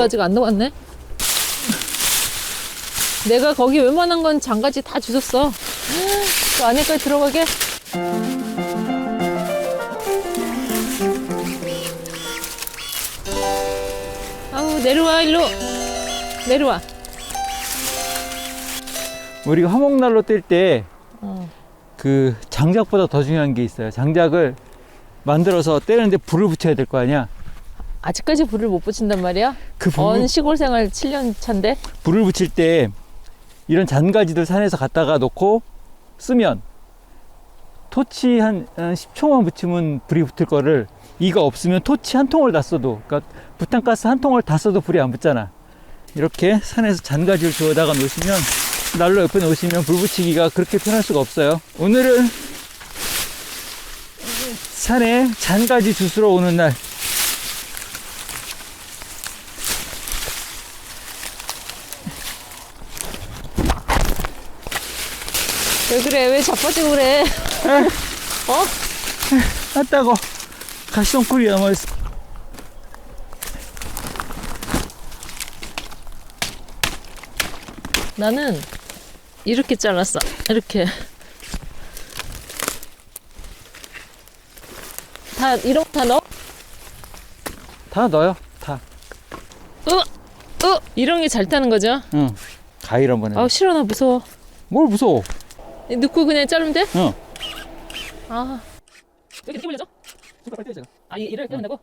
아직 안 녹았네. 내가 거기 웬만한 건 장가지 다 주웠어. 그 안에까지 들어가게. 아우, 내려와, 일로. 내려와. 우리가 화목난로 뗄 때 어. 그 장작보다 더 중요한 게 있어요. 장작을 만들어서 떼는데 불을 붙여야 될 거 아니야. 아직까지 불을 못 붙인단 말이야? 그 언 시골 생활 7년 차인데? 불을 붙일 때 이런 잔가지들 산에서 갖다가 놓고 쓰면 토치 한 10초만 붙이면 불이 붙을 거를, 이거 없으면 토치 한 통을 다 써도, 그러니까 부탄가스 한 통을 다 써도 불이 안 붙잖아. 이렇게 산에서 잔가지를 주워다가 놓으시면, 난로 옆에 놓으시면 불 붙이기가 그렇게 편할 수가 없어요. 오늘은 산에 잔가지 주스러 오는 날. 왜 그래? 왜 자빠지고 그래? 어? 왔다고 가시덩굴이 남아있어. 나는 이렇게 잘랐어. 이렇게. 다, 이런 거 다 넣어? 다 넣어요. 다. 이런 게 잘 타는 거죠? 응. 가위를 한번 해. 아우, 싫어, 나 무서워. 뭘 무서워? 넣고 그냥 자르면 돼? 응. 아. 왜 이렇게 물려줘? 아, 이를 떼는다고?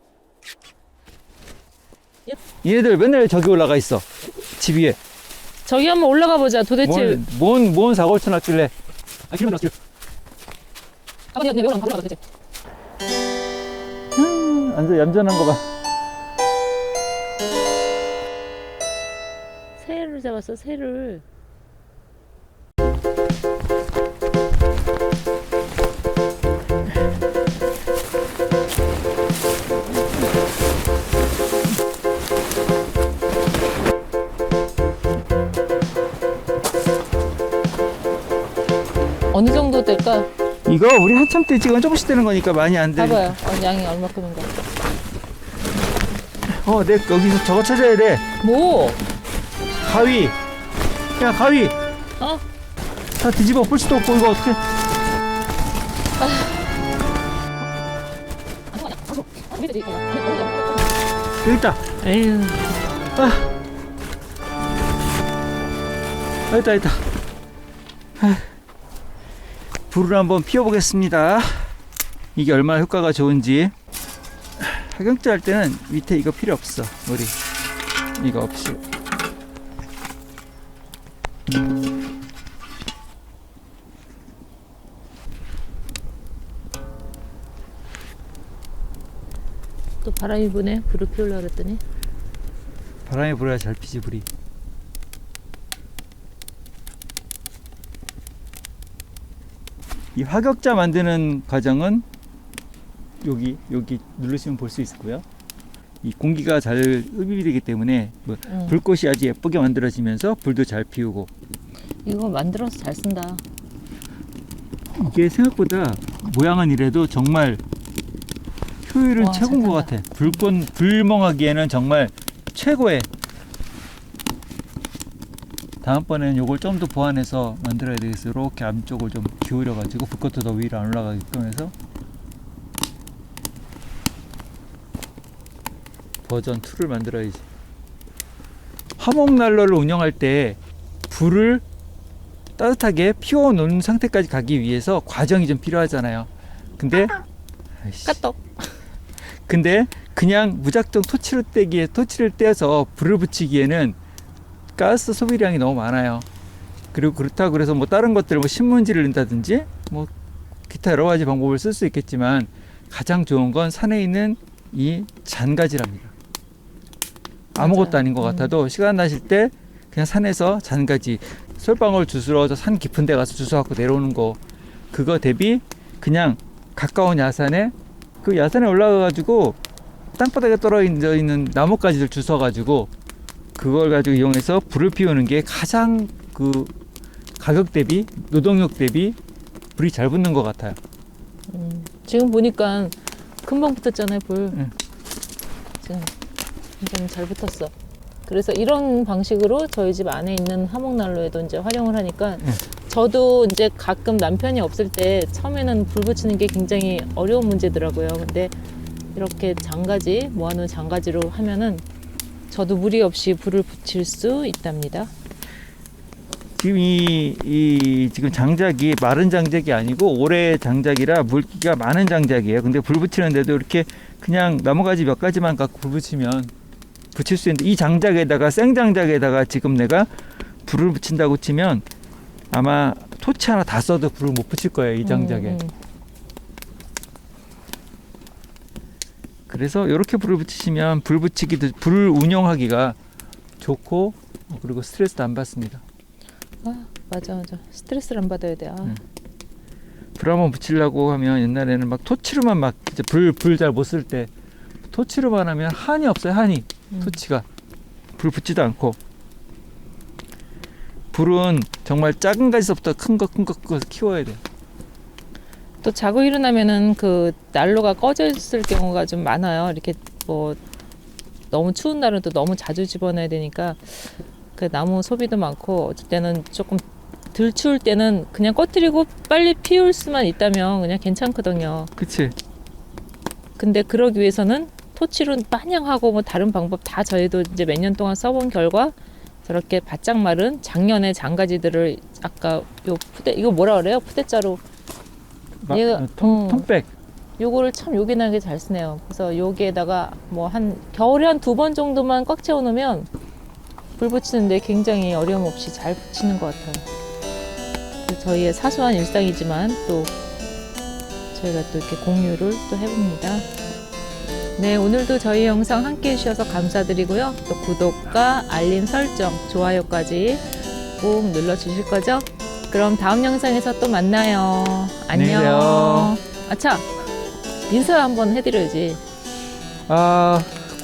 얘네들 맨날 저기 올라가 있어. 집 위에. 저기 한번 올라가 보자. 도대체. 뭔 사고를 쳐놨길래. 아, 기름 넣었어. 아버지, 그냥 매운 거 가져가 도대체. 완전 얌전한 거 봐. 새를 잡았어, 새를. 어느 정도 될까? 이거 우리 한참 때 찍으면 조금씩 되는 거니까 많이 안 돼. 봐봐요. 양이 얼마큼인가. 내 여기서 저거 찾아야 돼. 뭐? 가위. 야, 가위. 어? 다 뒤집어 볼 수도 없고, 이거 어떻게. 여기 있다. 에휴. 여기 있다. 불을 한번 피워보겠습니다. 이게 얼마나 효과가 좋은지. 하경자 할 때는 밑에 이거 필요 없어. 우리 이거 없이. 또 바람이 부네. 불을 피우려고 그랬더니. 바람이 불어야 잘 피지, 불이. 이 화격자 만드는 과정은 여기 누르시면 볼 수 있고요. 이 공기가 잘 흡입이 되기 때문에 불꽃이 아주 예쁘게 만들어지면서 불도 잘 피우고. 이거 만들어서 잘 쓴다. 이게 생각보다 모양은 이래도 정말 효율은 와, 최고인 것 같아. 불멍하기에는 정말 최고의. 다음번에는 요걸 좀 더 보완해서 만들어야 되겠어. 이렇게 앞쪽을 좀 기울여 가지고 불꽃도 더 위로 안 올라가게끔 해서. 버전 2를 만들어야지. 화목난로를 운영할 때 불을 따뜻하게 피워 놓은 상태까지 가기 위해서 과정이 좀 필요하잖아요. 근데 까똑. 근데 그냥 무작정 토치를 떼서 불을 붙이기에는 가스 소비량이 너무 많아요. 그리고 그렇다고 그래서 뭐 다른 것들, 뭐 신문지를 넣는다든지 뭐 기타 여러 가지 방법을 쓸 수 있겠지만 가장 좋은 건 산에 있는 이 잔가지랍니다. 아무것도 아닌 것 같아도 시간 나실 때 그냥 산에서 잔가지, 솔방울 주스러져 산 깊은 데 가서 주워갖고 내려오는 거, 그거 대비 그냥 가까운 야산에, 그 야산에 올라가가지고 땅바닥에 떨어져 있는 나뭇가지들 주워가지고 그걸 가지고 이용해서 불을 피우는 게 가장 그 가격 대비, 노동력 대비 불이 잘 붙는 것 같아요. 지금 보니까 금방 붙었잖아요, 불. 응. 지금 굉장히 잘 붙었어. 그래서 이런 방식으로 저희 집 안에 있는 화목난로에도 이제 활용을 하니까 저도 이제 가끔 남편이 없을 때 처음에는 불 붙이는 게 굉장히 어려운 문제더라고요. 근데 이렇게 장가지, 모아놓은 장가지로 하면은 저도 무리 없이 불을 붙일 수 있답니다. 지금 지금 장작이 마른 장작이 아니고 오래 장작이라 물기가 많은 장작이에요. 근데 불 붙이는데도 이렇게 그냥 나무가지 몇 가지만 갖고 불 붙이면 붙일 수 있는데 이 장작에다가 생장작에다가 지금 내가 불을 붙인다고 치면 아마 토치 하나 다 써도 불을 못 붙일 거예요. 이 장작에. 그래서 이렇게 불을 붙이시면 불 붙이기도 불 운영하기가 좋고 그리고 스트레스도 안 받습니다. 아, 맞아. 스트레스를 안 받아야 돼. 불 한번 붙이려고 하면 옛날에는 막 토치로만 막 이제 불 잘 못 쓸 때 토치로만 하면 한이 없어요. 한이 토치가 불 붙지도 않고 불은 정말 작은 가지서부터 큰 거 키워야 돼요. 또 자고 일어나면은 그 난로가 꺼져 있을 경우가 좀 많아요. 이렇게 뭐 너무 추운 날은 또 너무 자주 집어넣어야 되니까 그 나무 소비도 많고 어쩔 때는 조금 덜 추울 때는 그냥 꺼뜨리고 빨리 피울 수만 있다면 그냥 괜찮거든요. 그치? 근데 그러기 위해서는 토치로 마냥 하고 뭐 다른 방법 다 저희도 이제 몇 년 동안 써본 결과 저렇게 바짝 마른 작년의 장가지들을 아까 요 푸대 이거 뭐라 그래요? 푸대자루 얘가 통백. 요거를 참 요긴하게 잘 쓰네요. 그래서 여기에다가 뭐 한 겨울에 한 2번 정도만 꽉 채워 놓으면 불 붙이는데 굉장히 어려움 없이 잘 붙이는 것 같아요. 저희의 사소한 일상이지만 또 저희가 또 이렇게 공유를 또 해봅니다. 네, 오늘도 저희 영상 함께 해주셔서 감사드리고요. 또 구독과 알림 설정, 좋아요까지 꼭 눌러주실 거죠? 그럼 다음 영상에서 또 만나요. 안녕히 안녕. 계세요. 아차, 인사 한번 해드려야지.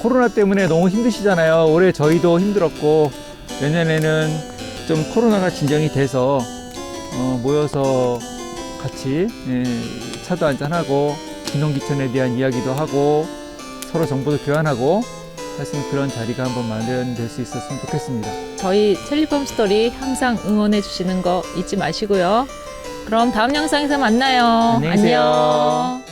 코로나 때문에 너무 힘드시잖아요. 올해 저희도 힘들었고 내년에는 좀 코로나가 진정이 돼서 모여서 같이 차도 한잔하고 기농기촌에 대한 이야기도 하고 서로 정보도 교환하고 할 수 있는 그런 자리가 한번 마련될 수 있었으면 좋겠습니다. 저희 첼리펌 스토리 항상 응원해 주시는 거 잊지 마시고요. 그럼 다음 영상에서 만나요. 안녕히 계세요. 안녕.